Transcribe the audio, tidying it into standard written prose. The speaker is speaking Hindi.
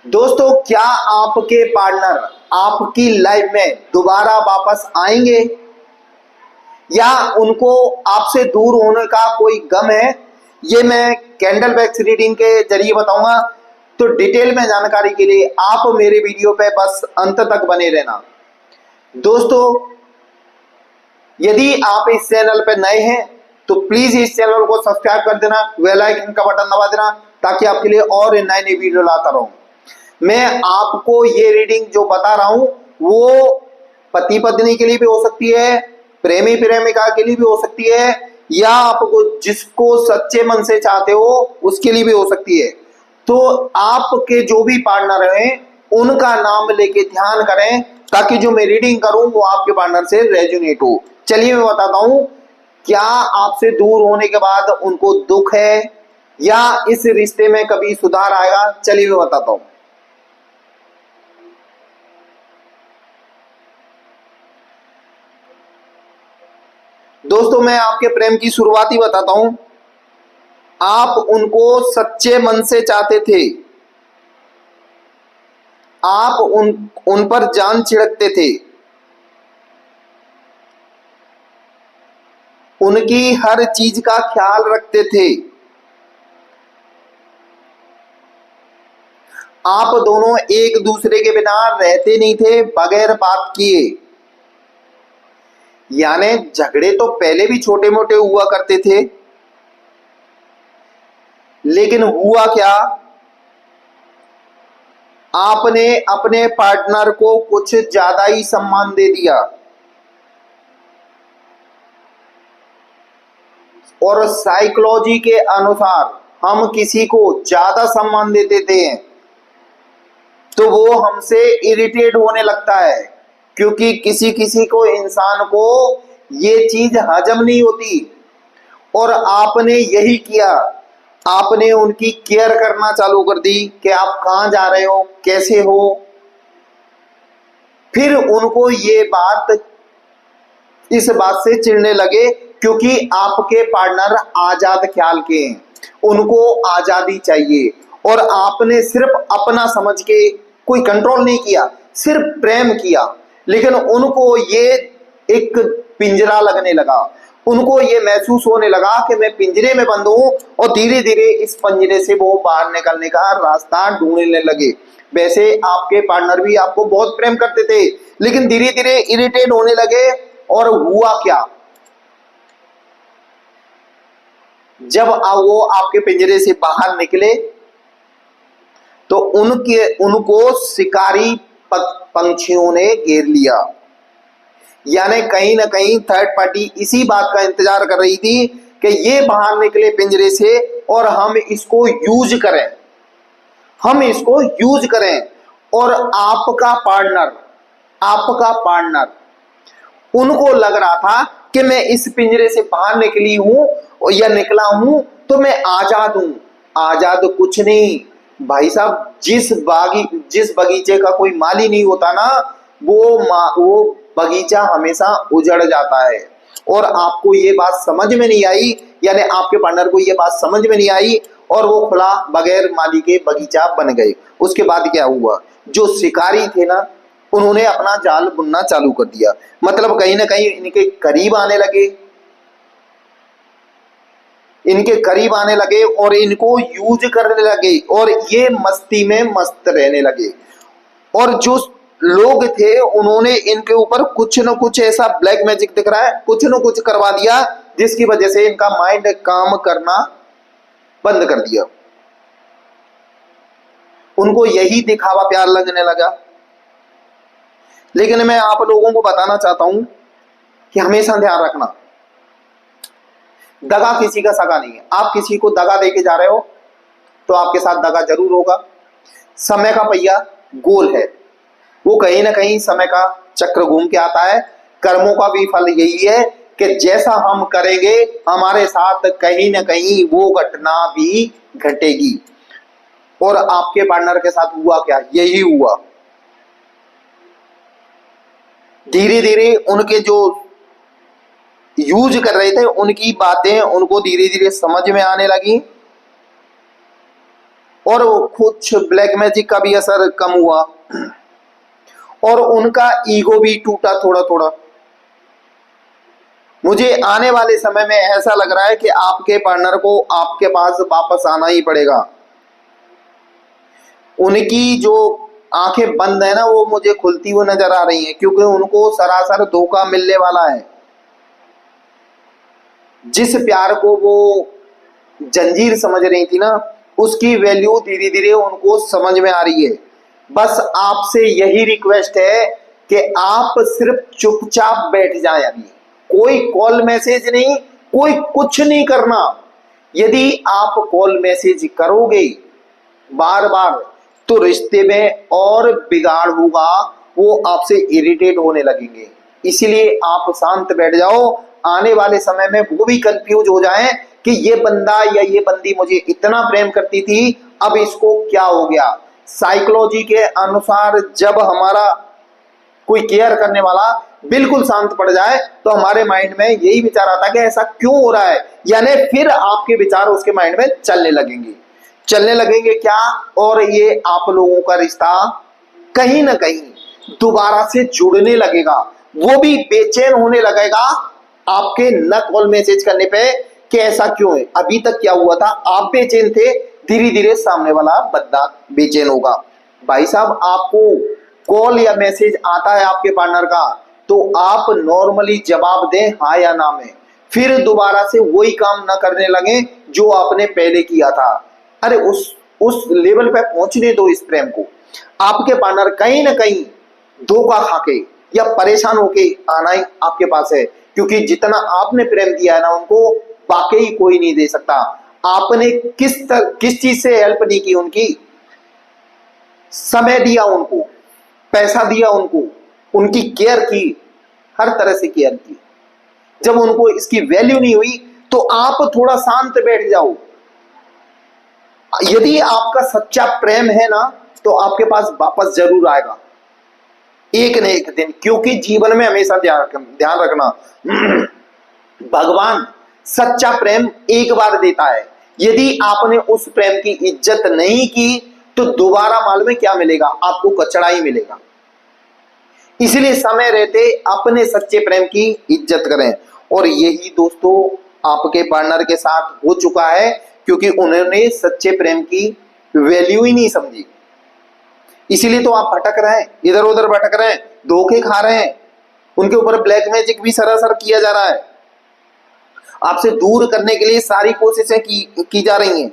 दोस्तों, क्या आपके पार्टनर आपकी लाइफ में दोबारा वापस आएंगे या उनको आपसे दूर होने का कोई गम है? ये मैं कैंडल बैक्स रीडिंग के जरिए बताऊंगा। तो डिटेल में जानकारी के लिए आप मेरे वीडियो पे बस अंत तक बने रहना। दोस्तों, यदि आप इस चैनल पे नए हैं तो प्लीज इस चैनल को सब्सक्राइब कर देना, बेल आइकन का बटन दबा देना ताकि आपके लिए और नए नए वीडियो लाता रहूं। मैं आपको ये रीडिंग जो बता रहा हूं वो पति पत्नी के लिए भी हो सकती है, प्रेमी प्रेमिका के लिए भी हो सकती है, या आपको जिसको सच्चे मन से चाहते हो उसके लिए भी हो सकती है। तो आपके जो भी पार्टनर हैं उनका नाम लेके ध्यान करें ताकि जो मैं रीडिंग करूं वो आपके पार्टनर से रेजोनेट हो। चलिए मैं बताता हूं, क्या आपसे दूर होने के बाद उनको दुख है या इस रिश्ते में कभी सुधार आएगा? चलिए मैं बताता हूं। दोस्तों, मैं आपके प्रेम की शुरुआत ही बताता हूं। आप उनको सच्चे मन से चाहते थे, आप उन पर जान छिड़कते थे, उनकी हर चीज का ख्याल रखते थे। आप दोनों एक दूसरे के बिना रहते नहीं थे बगैर बात किए। यानी झगड़े तो पहले भी छोटे मोटे हुआ करते थे, लेकिन हुआ क्या, आपने अपने पार्टनर को कुछ ज्यादा ही सम्मान दे दिया। और साइकोलॉजी के अनुसार हम किसी को ज्यादा सम्मान दे देते हैं तो वो हमसे इरिटेट होने लगता है, क्योंकि किसी किसी को इंसान को ये चीज हजम नहीं होती। और आपने यही किया, आपने उनकी केयर करना चालू कर दी कि आप कहां जा रहे हो, कैसे हो। फिर उनको ये बात इस बात से चिढ़ने लगे क्योंकि आपके पार्टनर आजाद ख्याल के हैं, उनको आजादी चाहिए। और आपने सिर्फ अपना समझ के कोई कंट्रोल नहीं किया, सिर्फ प्रेम किया। लेकिन उनको ये एक पिंजरा लगने लगा, उनको ये महसूस होने लगा कि मैं पिंजरे में बंद हूं, और धीरे धीरे इस पिंजरे से वो बाहर निकलने का रास्ता ढूंढने लगे। वैसे आपके पार्टनर भी आपको बहुत प्रेम करते थे, लेकिन धीरे धीरे इरिटेट होने लगे। और हुआ क्या, जब वो आपके पिंजरे से बाहर निकले तो उनको शिकारी पंछियों ने घेर लिया। यानी कहीं ना कहीं थर्ड पार्टी इसी बात का इंतजार कर रही थी कि ये बाहर निकले पिंजरे से और हम इसको यूज करें, हम इसको यूज करें। और आपका पार्टनर उनको लग रहा था कि मैं इस पिंजरे से बाहर निकली हूं या निकला हूं तो मैं आजाद हूं। आजाद कुछ नहीं भाई साहब, जिस बगीचे का कोई माली नहीं होता ना, वो बगीचा हमेशा उजड़ जाता है। और आपको ये बात समझ में नहीं आई, यानी आपके पार्टनर को ये बात समझ में नहीं आई, और वो खुला बगैर माली के बगीचा बन गए। उसके बाद क्या हुआ, जो शिकारी थे ना उन्होंने अपना जाल बुनना चालू कर दिया। मतलब कहीं ना कहीं इनके करीब आने लगे, इनके करीब आने लगे और इनको यूज करने लगे, और ये मस्ती में मस्त रहने लगे। और जो लोग थे उन्होंने इनके ऊपर कुछ न कुछ ऐसा ब्लैक मैजिक दिख रहा है, कुछ न कुछ करवा दिया जिसकी वजह से इनका माइंड काम करना बंद कर दिया। उनको यही दिखावा प्यार लगने लगा। लेकिन मैं आप लोगों को बताना चाहता हूं कि हमेशा ध्यान रखना, दगा किसी का सगा नहीं है। आप किसी को दगा देके जा रहे हो तो आपके साथ दगा जरूर होगा। समय का पहिया गोल है, वो कहीं ना कहीं समय का चक्र घूम के आता है। कर्मों का भी फल यही है कि जैसा हम करेंगे हमारे साथ कहीं ना कहीं वो घटना भी घटेगी। और आपके पार्टनर के साथ हुआ क्या, यही हुआ। धीरे धीरे उनके जो यूज कर रहे थे उनकी बातें उनको धीरे धीरे समझ में आने लगी। और वो कुछ ब्लैक मैजिक का भी असर कम हुआ और उनका ईगो भी टूटा थोड़ा थोड़ा। मुझे आने वाले समय में ऐसा लग रहा है कि आपके पार्टनर को आपके पास वापस आना ही पड़ेगा। उनकी जो आंखें बंद है ना, वो मुझे खुलती हुई नजर आ रही है, क्योंकि उनको सरासर धोखा मिलने वाला है। जिस प्यार को वो जंजीर समझ रही थी ना, उसकी वैल्यू धीरे धीरे उनको समझ में आ रही है। बस आपसे यही रिक्वेस्ट है कि आप सिर्फ चुपचाप बैठ जाएं। अभी कोई कॉल मैसेज नहीं, कोई कुछ नहीं करना। यदि आप कॉल मैसेज करोगे बार बार तो रिश्ते में और बिगाड़ होगा, वो आपसे इरिटेट होने लगेंगे। इसीलिए आप शांत बैठ जाओ। आने वाले समय में वो भी कंफ्यूज हो जाएं कि ये बंदा या ये बंदी मुझे इतना प्रेम करती थी, अब इसको क्या हो गया। साइकोलॉजी के अनुसार जब हमारा कोई केयर करने वाला बिल्कुल शांत पड़ जाए तो हमारे माइंड में यही विचार आता है कि ऐसा क्यों हो रहा है, यानी फिर आपके विचार उसके माइंड में चलने लगेंगे क्या, और ये आप लोगों का रिश्ता कहीं ना कहीं दोबारा से जुड़ने लगेगा। वो भी बेचैन होने लगेगा आपके न कॉल मैसेज करने पे कि ऐसा क्यों है। अभी तक क्या हुआ था, आप बेचैन थे, धीरे धीरे सामने वाला बंदा बेचैन होगा। भाई साहब, आपको कॉल या मैसेज आता है आपके पार्टनर का तो आप नॉर्मली जवाब दें हाँ या ना में, फिर दोबारा से वही काम ना करने लगे जो आपने पहले किया था। अरे उस लेवल पे पहुंचने दो इस प्रेम को। आपके पार्टनर कहीं ना कहीं धोखा खाके या परेशान होके आना ही आपके पास है, क्योंकि जितना आपने प्रेम दिया है ना उनको, वाकई कोई नहीं दे सकता। आपने किस चीज से हेल्प नहीं की उनकी, समय दिया उनको, पैसा दिया उनको, उनकी केयर की, हर तरह से केयर की। जब उनको इसकी वैल्यू नहीं हुई तो आप थोड़ा शांत बैठ जाओ। यदि आपका सच्चा प्रेम है ना तो आपके पास वापस जरूर आएगा एक न एक दिन, क्योंकि जीवन में हमेशा ध्यान रखना भगवान सच्चा प्रेम एक बार देता है। यदि आपने उस प्रेम की इज्जत नहीं की तो दोबारा मालूम है क्या मिलेगा, आपको कचड़ा ही मिलेगा। इसलिए समय रहते अपने सच्चे प्रेम की इज्जत करें। और यही दोस्तों आपके पार्टनर के साथ हो चुका है, क्योंकि उन्होंने सच्चे प्रेम की वैल्यू ही नहीं समझी। इसीलिए तो आप भटक रहे हैं, इधर उधर भटक रहे हैं, धोखे खा रहे हैं, उनके ऊपर ब्लैक मैजिक भी सरासर किया जा रहा है, आपसे दूर करने के लिए सारी कोशिशें की जा रही हैं।